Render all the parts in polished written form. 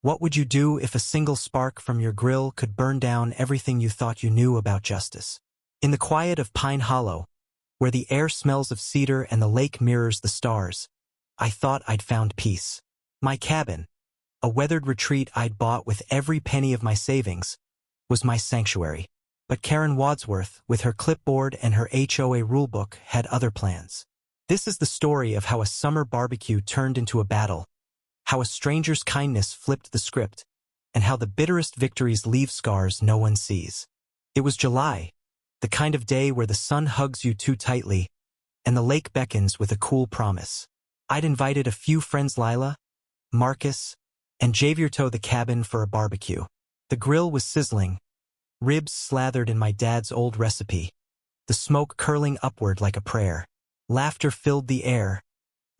What would you do if a single spark from your grill could burn down everything you thought you knew about justice? In the quiet of Pine Hollow, where the air smells of cedar and the lake mirrors the stars, I thought I'd found peace. My cabin, a weathered retreat I'd bought with every penny of my savings, was my sanctuary. But Karen Wadsworth, with her clipboard and her HOA rulebook, had other plans. This is the story of how a summer barbecue turned into a battle, how a stranger's kindness flipped the script, and how the bitterest victories leave scars no one sees. It was July, the kind of day where the sun hugs you too tightly, and the lake beckons with a cool promise. I'd invited a few friends, Lila, Marcus, and Javier, to the cabin for a barbecue. The grill was sizzling, ribs slathered in my dad's old recipe, the smoke curling upward like a prayer. Laughter filled the air,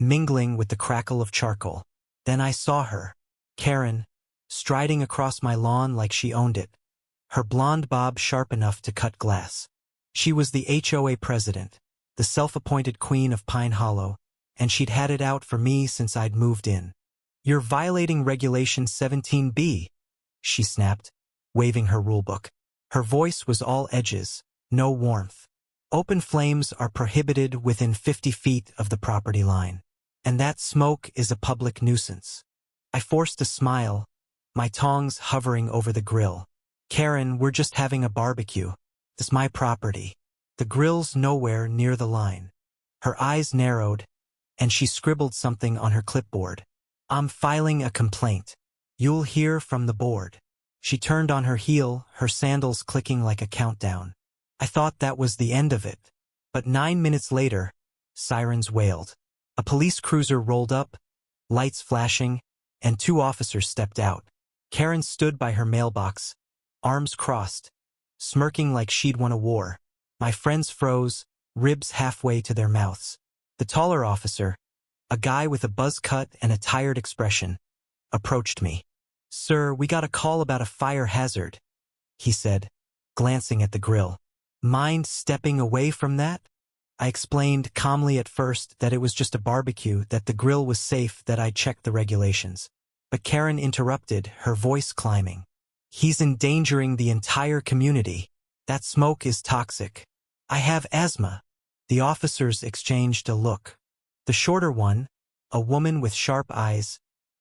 mingling with the crackle of charcoal. Then I saw her, Karen, striding across my lawn like she owned it, her blonde bob sharp enough to cut glass. She was the HOA president, the self-appointed queen of Pine Hollow, and she'd had it out for me since I'd moved in. "You're violating Regulation 17B, she snapped, waving her rulebook. Her voice was all edges, no warmth. Open flames are prohibited within 50 feet of the property line. And that smoke is a public nuisance. I forced a smile, my tongs hovering over the grill. Karen, we're just having a barbecue. This is my property. The grill's nowhere near the line. Her eyes narrowed, and she scribbled something on her clipboard. I'm filing a complaint. You'll hear from the board. She turned on her heel, her sandals clicking like a countdown. I thought that was the end of it. But 9 minutes later, sirens wailed. A police cruiser rolled up, lights flashing, and 2 officers stepped out. Karen stood by her mailbox, arms crossed, smirking like she'd won a war. My friends froze, ribs halfway to their mouths. The taller officer, a guy with a buzz cut and a tired expression, approached me. Sir, we got a call about a fire hazard, he said, glancing at the grill. Mind stepping away from that? I explained calmly at first that it was just a barbecue, that the grill was safe, that I'd checked the regulations. But Karen interrupted, her voice climbing. He's endangering the entire community. That smoke is toxic. I have asthma. The officers exchanged a look. The shorter one, a woman with sharp eyes,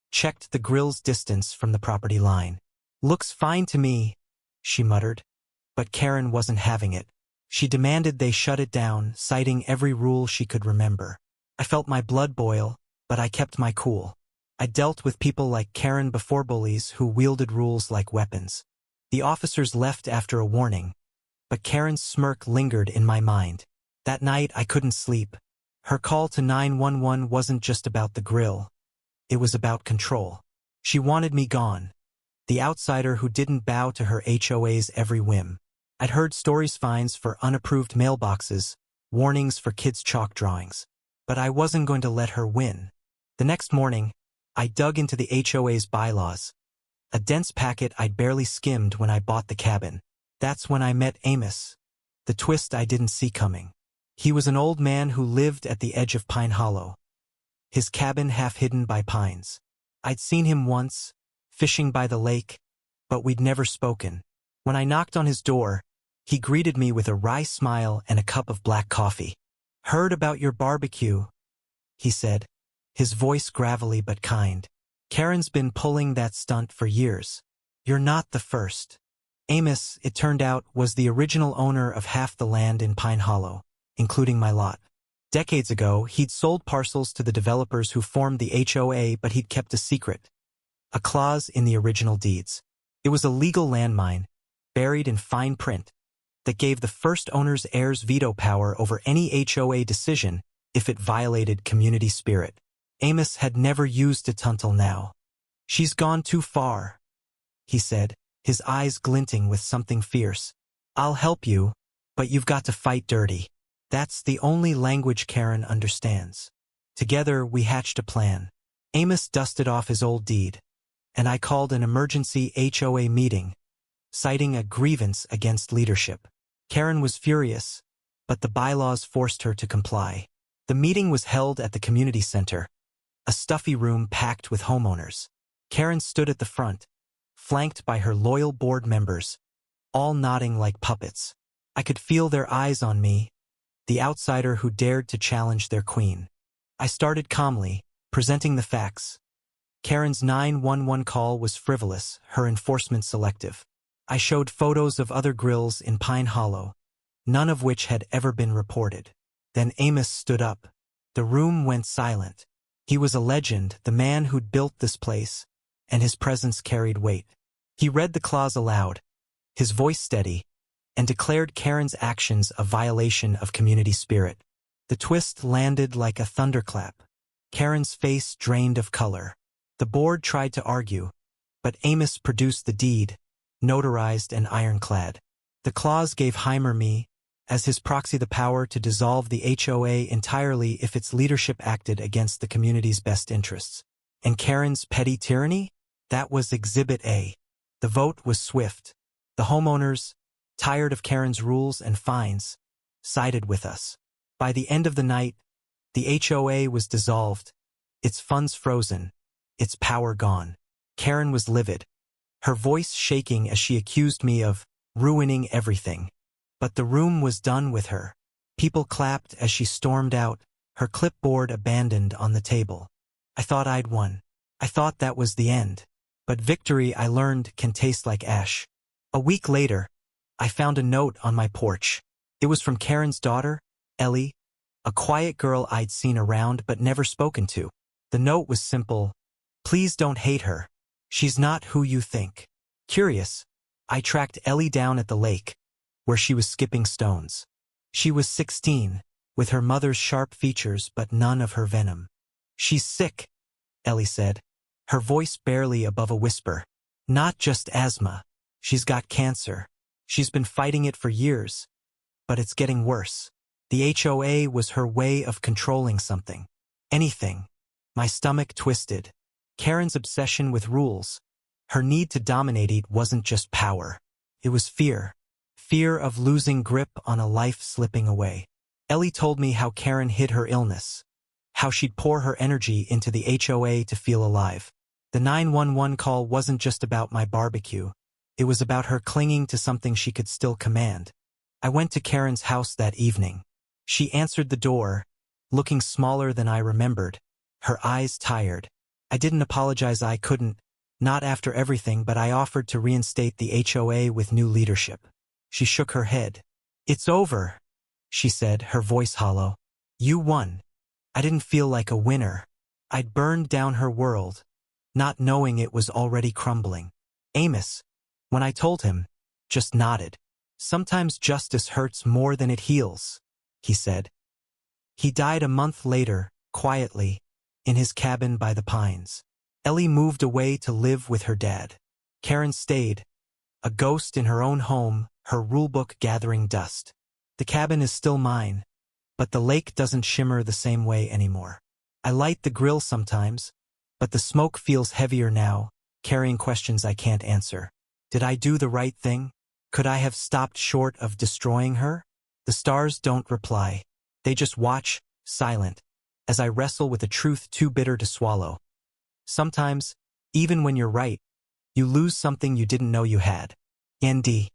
checked the grill's distance from the property line. Looks fine to me, she muttered. But Karen wasn't having it. She demanded they shut it down, citing every rule she could remember. I felt my blood boil, but I kept my cool. I dealt with people like Karen before, bullies who wielded rules like weapons. The officers left after a warning, but Karen's smirk lingered in my mind. That night I couldn't sleep. Her call to 911 wasn't just about the grill. It was about control. She wanted me gone, the outsider who didn't bow to her HOA's every whim. I'd heard stories, fines for unapproved mailboxes, warnings for kids' chalk drawings. But I wasn't going to let her win. The next morning, I dug into the HOA's bylaws, a dense packet I'd barely skimmed when I bought the cabin. That's when I met Amos, the twist I didn't see coming. He was an old man who lived at the edge of Pine Hollow, his cabin half hidden by pines. I'd seen him once, fishing by the lake, but we'd never spoken. When I knocked on his door, he greeted me with a wry smile and a cup of black coffee. Heard about your barbecue, he said, his voice gravelly but kind. Karen's been pulling that stunt for years. You're not the first. Amos, it turned out, was the original owner of half the land in Pine Hollow, including my lot. Decades ago, he'd sold parcels to the developers who formed the HOA, but he'd kept a secret, a clause in the original deeds. It was a legal landmine, buried in fine print, that gave the first owner's heirs veto power over any HOA decision if it violated community spirit. Amos had never used it until now. She's gone too far, he said, his eyes glinting with something fierce. I'll help you, but you've got to fight dirty. That's the only language Karen understands. Together we hatched a plan. Amos dusted off his old deed, and I called an emergency HOA meeting, citing a grievance against leadership. Karen was furious, but the bylaws forced her to comply. The meeting was held at the community center, a stuffy room packed with homeowners. Karen stood at the front, flanked by her loyal board members, all nodding like puppets. I could feel their eyes on me, the outsider who dared to challenge their queen. I started calmly, presenting the facts. Karen's 911 call was frivolous, her enforcement selective. I showed photos of other grills in Pine Hollow, none of which had ever been reported. Then Amos stood up. The room went silent. He was a legend, the man who'd built this place, and his presence carried weight. He read the clause aloud, his voice steady, and declared Karen's actions a violation of community spirit. The twist landed like a thunderclap. Karen's face drained of color. The board tried to argue, but Amos produced the deed, notarized and ironclad. The clause gave Heimer me, as his proxy, the power to dissolve the HOA entirely if its leadership acted against the community's best interests. And Karen's petty tyranny? That was Exhibit A. The vote was swift. The homeowners, tired of Karen's rules and fines, sided with us. By the end of the night, the HOA was dissolved, its funds frozen, its power gone. Karen was livid, her voice shaking as she accused me of ruining everything. But the room was done with her. People clapped as she stormed out, her clipboard abandoned on the table. I thought I'd won. I thought that was the end. But victory, I learned, can taste like ash. A week later, I found a note on my porch. It was from Karen's daughter, Ellie, a quiet girl I'd seen around but never spoken to. The note was simple. Please don't hate her. She's not who you think. Curious, I tracked Ellie down at the lake, where she was skipping stones. She was 16, with her mother's sharp features but none of her venom. She's sick, Ellie said, her voice barely above a whisper. Not just asthma. She's got cancer. She's been fighting it for years, but it's getting worse. The HOA was her way of controlling something. Anything. My stomach twisted. Karen's obsession with rules, her need to dominate it wasn't just power. It was fear. Fear of losing grip on a life slipping away. Ellie told me how Karen hid her illness, how she'd pour her energy into the HOA to feel alive. The 911 call wasn't just about my barbecue. It was about her clinging to something she could still command. I went to Karen's house that evening. She answered the door, looking smaller than I remembered, her eyes tired. I didn't apologize, I couldn't, not after everything, but I offered to reinstate the HOA with new leadership. She shook her head. It's over, she said, her voice hollow. You won. I didn't feel like a winner. I'd burned down her world, not knowing it was already crumbling. Amos, when I told him, just nodded. Sometimes justice hurts more than it heals, he said. He died a month later, quietly, in his cabin by the pines. Ellie moved away to live with her dad. Karen stayed, a ghost in her own home, her rulebook gathering dust. The cabin is still mine, but the lake doesn't shimmer the same way anymore. I light the grill sometimes, but the smoke feels heavier now, carrying questions I can't answer. Did I do the right thing? Could I have stopped short of destroying her? The stars don't reply. They just watch, silent, as I wrestle with a truth too bitter to swallow. Sometimes, even when you're right, you lose something you didn't know you had. ND.